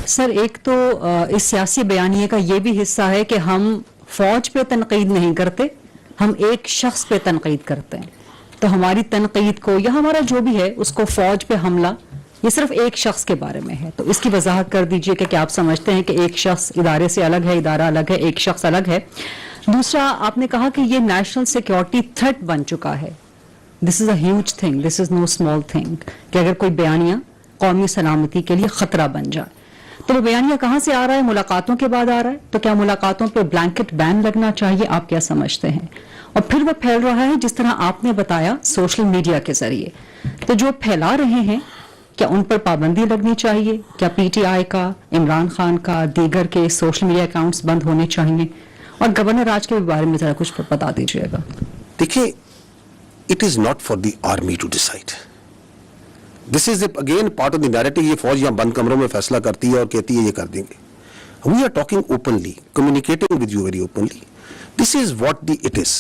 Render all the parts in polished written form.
سر ایک تو اس سیاسی بیانیے کا یہ بھی حصہ ہے کہ ہم فوج پہ تنقید نہیں کرتے, ہم ایک شخص پہ تنقید کرتے ہیں. تو ہماری تنقید کو یا ہمارا جو بھی ہے اس کو فوج پہ حملہ یہ صرف ایک شخص کے بارے میں ہے. تو اس کی وضاحت کر دیجئے کہ کیا آپ سمجھتے ہیں کہ ایک شخص ادارے سے الگ ہے, ادارہ الگ ہے, ایک شخص الگ ہے. دوسرا آپ نے کہا کہ یہ نیشنل سیکیورٹی تھریٹ بن چکا ہے. This is a huge thing, this is no small thing, کہ اگر کوئی بیانیہ قومی سلامتی کے لیے خطرہ بن جائے. تو وہ بیانیہ کہاں سے آ رہا ہے؟ ملاقاتوں کے بعد آ رہا ہے. تو کیا ملاقاتوں پہ بلینکٹ بین لگنا چاہیے؟ آپ کیا سمجھتے ہیں؟ اور پھر وہ پھیل رہا ہے جس طرح آپ نے بتایا سوشل میڈیا کے ذریعے. تو جو پھیلا رہے ہیں کیا ان پر پابندی لگنی چاہیے؟ کیا پی ٹی آئی کا, عمران خان کا, دیگر کے سوشل میڈیا اکاؤنٹس بند ہونے چاہیے؟ اور گورنر راج کے بارے میں ذرا کچھ بتا دیجیے گا. دیکھیے, it is not for the army to decide. This is again part of the narrative. یہ فوج یہاں بند کمروں میں فیصلہ کرتی ہے اور کہتی ہے یہ کر دیں گے. We are talking openly, communicating with you very openly. This is what it is.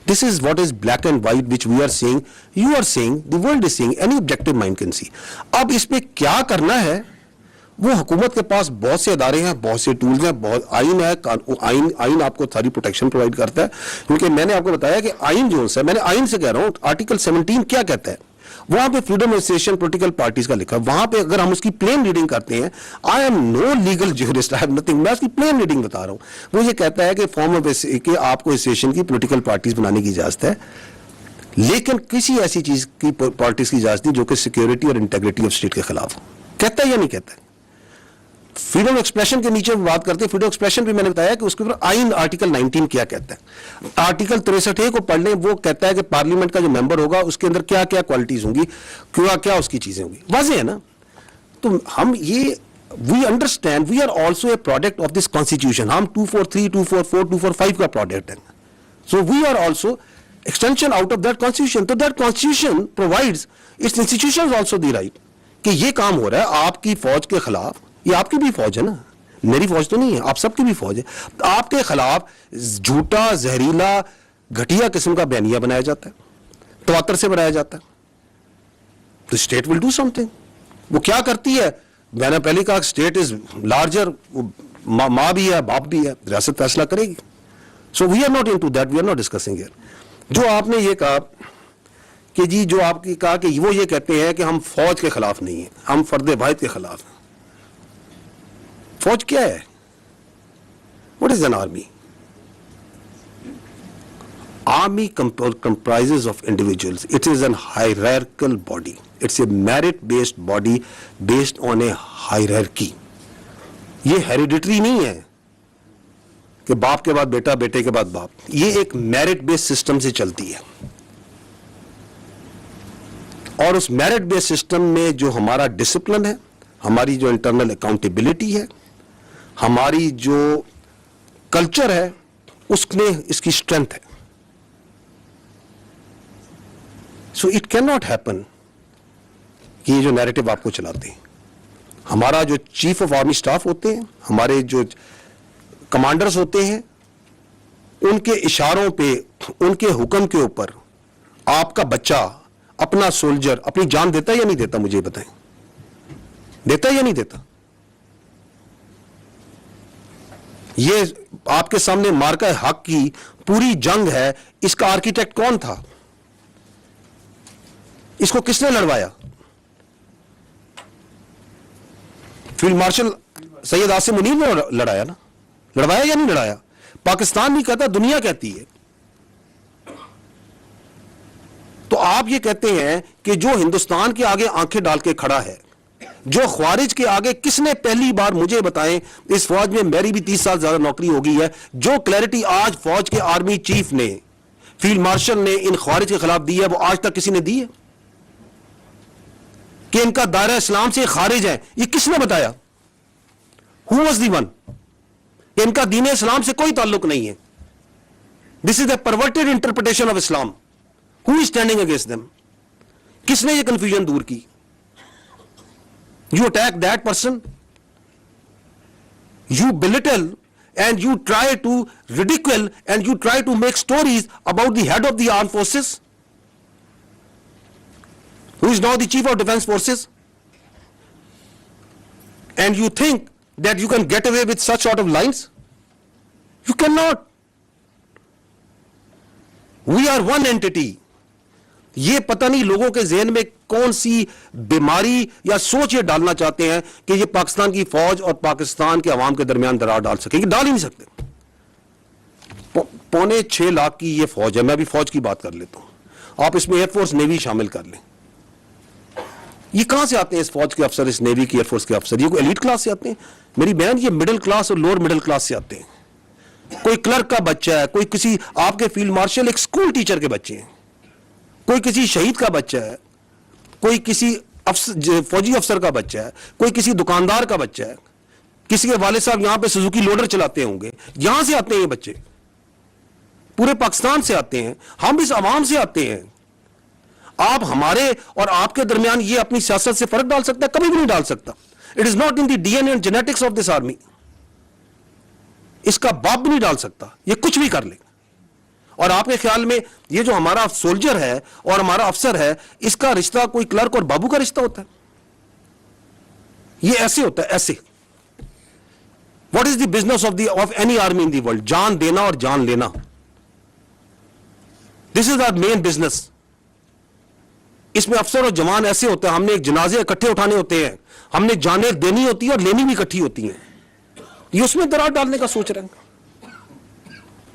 This is what is black and white which we are seeing, you are seeing, the world is seeing, any objective mind can see. اب اس پہ کیا کرنا ہے, وہ حکومت کے پاس بہت سے ادارے ہیں, بہت سے ٹولز ہیں, بہت آئین ہے. آئین آپ کو ساری پروٹیکشن پرووائڈ کرتا ہے, کیونکہ میں نے آپ کو بتایا کہ آئین جو ہے, میں نے آئین سے کہہ رہا ہوں, آرٹیکل 17 کیا کہتا ہے, وہاں پہ freedom of association political parties کا لکھا ہے. وہاں پہ اگر ہم اس کی پلین ریڈنگ کرتے ہیں, I am no legal jurist, I have nothing, میں اس کی پلین ریڈنگ بتا رہا ہوں. وہ یہ کہتا ہے کہ فارم آف کہ آپ کو ایسوسیشن کی پولیٹیکل پارٹیز بنانے کی اجازت ہے, لیکن کسی ایسی چیز کی پارٹیز کی اجازت نہیں جو کہ سیکیورٹی اور انٹیگریٹی آف اسٹیٹ کے خلاف ہو. کہتا ہے یا نہیں کہتا ہے؟ فریڈم ایکسپریشن کے نیچے بات کرتے ہیں. فریڈم ایکسپریشن بھی میں نے بتایا کہ اس کے اوپر آئین آرٹیکل 19 کیا کہتا ہے. آرٹیکل 63 کو پڑھ لیں, وہ کہتا ہے کہ پارلیمنٹ کا جو ممبر ہوگا اس کے اندر کیا کیا کوالٹیز ہوں گی, کیا اس کی چیزیں ہوں گی. واضح ہے نا. تو ہم یہ we understand we are also a product of this constitution. ہم 243, 244, 245 کا پروڈکٹ ہیں. So we are also extension out of that constitution. تو that constitution provides its institutions also the right کہ یہ کام ہو رہا ہے آپ کی فوج کے خلاف. یہ آپ کی بھی فوج ہے نا, میری فوج تو نہیں ہے, آپ سب کی بھی فوج ہے. آپ کے خلاف جھوٹا, زہریلا, گھٹیا قسم کا بیانیہ بنایا جاتا ہے, تواتر سے بنایا جاتا ہے. تو state will do some thing. وہ کیا کرتی ہے؟ میں نے پہلے کہا اسٹیٹ از لارجر, ماں بھی ہے, باپ بھی ہے, ریاست فیصلہ کرے گی. So we are not into that, we are not discussing here. جو آپ نے یہ کہا کہ جی, جو آپ کی کہا کہ وہ یہ کہتے ہیں کہ ہم فوج کے خلاف نہیں ہیں, ہم فرد واحد کے خلاف ہیں. فوج کیا ہے؟ What is an army? Army comprises of individuals. It is a hierarchical body. It's a merit-based body based on a hierarchy. یہ hereditary نہیں ہے کہ باپ کے بعد بیٹا, بیٹے کے بعد باپ. یہ ایک merit-based system سے چلتی ہے. اور اس merit-based system میں جو ہمارا ڈسپلن ہے, ہماری جو انٹرنل اکاؤنٹیبلٹی ہے, ہماری جو کلچر ہے, اس میں اس کی اسٹرینتھ ہے. So it can not happen کہ یہ جو نیریٹو آپ کو چلاتے ہیں, ہمارا جو چیف آف آرمی اسٹاف ہوتے ہیں, ہمارے جو کمانڈرز ہوتے ہیں, ان کے اشاروں پہ, ان کے حکم کے اوپر آپ کا بچہ, اپنا سولجر اپنی جان دیتا ہے یا نہیں دیتا؟ مجھے بتائیں, دیتا ہے یا نہیں دیتا؟ یہ آپ کے سامنے مارکہ حق کی پوری جنگ ہے, اس کا آرکیٹیکٹ کون تھا؟ اس کو کس نے لڑوایا؟ فیلڈ مارشل سید عاصم منیر نے لڑایا نا. لڑوایا یا نہیں لڑایا؟ پاکستان نہیں کہتا, دنیا کہتی ہے. تو آپ یہ کہتے ہیں کہ جو ہندوستان کے آگے آنکھیں ڈال کے کھڑا ہے, جو خوارج کے آگے, کس نے پہلی بار مجھے بتائیں, اس فوج میں میری بھی 30 سال زیادہ نوکری ہو گئی ہے, جو کلیئرٹی آج فوج کے آرمی چیف نے, فیلڈ مارشل نے ان خوارج کے خلاف دی ہے, وہ آج تک کسی نے دی ہے؟ کہ ان کا دائرہ اسلام سے خارج ہے, یہ کس نے بتایا؟ Who was the one? کہ ان کا دین اسلام سے کوئی تعلق نہیں ہے. This is a perverted interpretation of Islam. Who is standing against them? کس نے یہ کنفیوژن دور کی؟ You attack that person, you belittle and you try to ridicule and you try to make stories about the head of the armed forces, who is now the chief of defense forces, and you think that you can get away with such sort of lines? You cannot. We are one entity. یہ پتہ نہیں لوگوں کے ذہن میں کون سی بیماری یا سوچ یہ ڈالنا چاہتے ہیں کہ یہ پاکستان کی فوج اور پاکستان کے عوام کے درمیان درار ڈال سکے. یہ ڈال ہی نہیں سکتے. 5.25 لاکھ کی یہ فوج ہے. میں بھی فوج کی بات کر لیتا ہوں. آپ اس میں ایئر فورس نیوی شامل کر لیں. یہ کہاں سے آتے ہیں اس فوج کے افسر, اس نیوی کی, ایئر فورس کے افسر؟ یہ کوئی ایلیٹ کلاس سے آتے ہیں؟ میری بہن, یہ مڈل کلاس اور لوور مڈل کلاس سے آتے ہیں. کوئی کلرک کا بچہ ہے, کوئی کسی آپ کے فیلڈ مارشل ایک اسکول ٹیچر کے بچے ہیں, کوئی کسی شہید کا بچہ ہے, کوئی کسی فوجی افسر کا بچہ ہے, کوئی کسی دکاندار کا بچہ ہے, کسی کے والد صاحب یہاں پہ سوزوکی لوڈر چلاتے ہوں گے. یہاں سے آتے ہیں یہ بچے, پورے پاکستان سے آتے ہیں. ہم اس عوام سے آتے ہیں. آپ ہمارے اور آپ کے درمیان یہ اپنی سیاست سے فرق ڈال سکتا ہے؟ کبھی بھی نہیں ڈال سکتا. It is not in the D N A and genetics of this army. اس کا باپ بھی نہیں ڈال سکتا. یہ کچھ بھی کر لے. اور آپ کے خیال میں یہ جو ہمارا سولجر ہے اور ہمارا افسر ہے, اس کا رشتہ کوئی کلرک اور بابو کا رشتہ ہوتا ہے؟ یہ ایسے ہوتا ہے, ایسے. What is the business of any army in the world? جان دینا اور جان لینا. دس از آور مین بزنس. اس میں افسر اور جوان ایسے ہوتے ہیں, ہم نے ایک جنازے اکٹھے اٹھانے ہوتے ہیں, ہم نے جانیں دینی ہوتی ہے اور لینی بھی اکٹھی ہوتی ہیں. یہ اس میں درار ڈالنے کا سوچ رہے ہیں.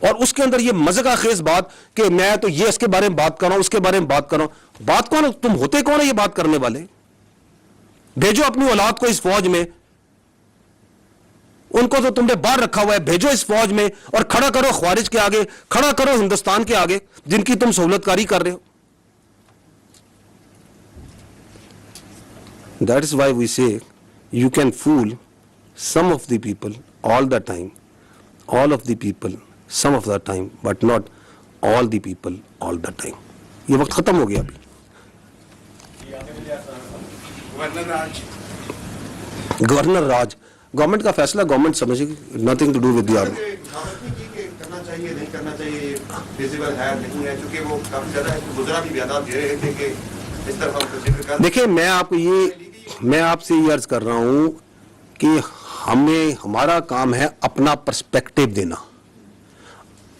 اور اس کے اندر یہ مزہ خیز بات کہ میں تو یہ اس کے بارے میں بات کر رہا ہوں, اس کے بارے میں بات کر رہا ہوں. بات کون؟ تم ہوتے کون ہے یہ بات کرنے والے؟ بھیجو اپنی اولاد کو اس فوج میں. ان کو تو تم نے باہر رکھا ہوا ہے. بھیجو اس فوج میں اور کھڑا کرو خوارج کے آگے, کھڑا کرو ہندوستان کے آگے جن کی تم سہولت کاری کر رہے ہو. That is why we say you can fool some of the people all the time, all of the people some of the time, but not all the people all the time. یہ وقت ختم ہو گیا ابھی. Governor راج, government کا فیصلہ government سمجھے گی, nothing to do with the army. کرنا چاہیے نہیں کرنا چاہیے, فیزیبل ہے نہیں ہے, کیونکہ وہ کافی زیادہ گزرا بھی بیانات دے رہے تھے کہ اس طرح ہم ذکر کر. دیکھیں, میں آپ سے یہ عرض کر رہا ہوں کہ ہمارا کام ہے اپنا پرسپیکٹو دینا.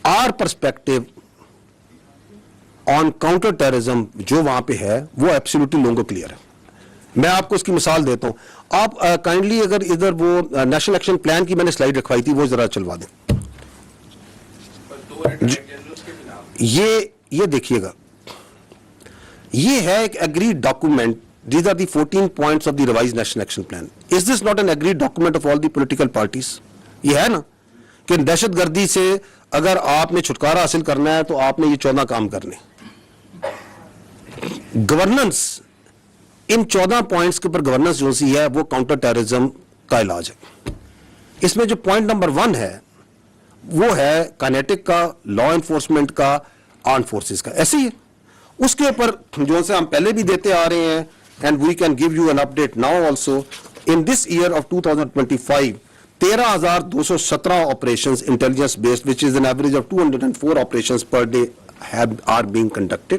Our perspective on counter terrorism جو وہاں پہ ہے وہ ایبسلیوٹلی لوگوں کو کلیئر ہے. میں آپ کو اس کی مثال دیتا ہوں. آپ کائنڈلی اگر ادھر وہ نیشنل ایکشن پلان کی میں نے سلائیڈ رکھوائی تھی, وہ ذرا چلوا دیں. یہ دیکھیے گا, یہ ہے ایک agreed document. These are the 14 points of the revised national action plan. Is this not an agreed document of all the political parties? یہ ہے نا کہ دہشت گردی سے اگر آپ نے چھٹکارا حاصل کرنا ہے تو آپ نے یہ 14 کام کرنے. گورننس, ان 14 پوائنٹس کے اوپر گورننس جو سی ہے وہ کاؤنٹر ٹیررزم کا علاج ہے. اس میں جو پوائنٹ نمبر 1 ہے وہ ہے کائنیٹک کا, لا انفورسمنٹ کا, آرم فورسز کا. ایسے ہی ہے. اس کے اوپر جو سے ہم پہلے بھی دیتے آ رہے ہیں, and we can give you an update now also. In this year of 2025, 13,217 operations intelligence based, which is an average of 204 operations per day are being conducted.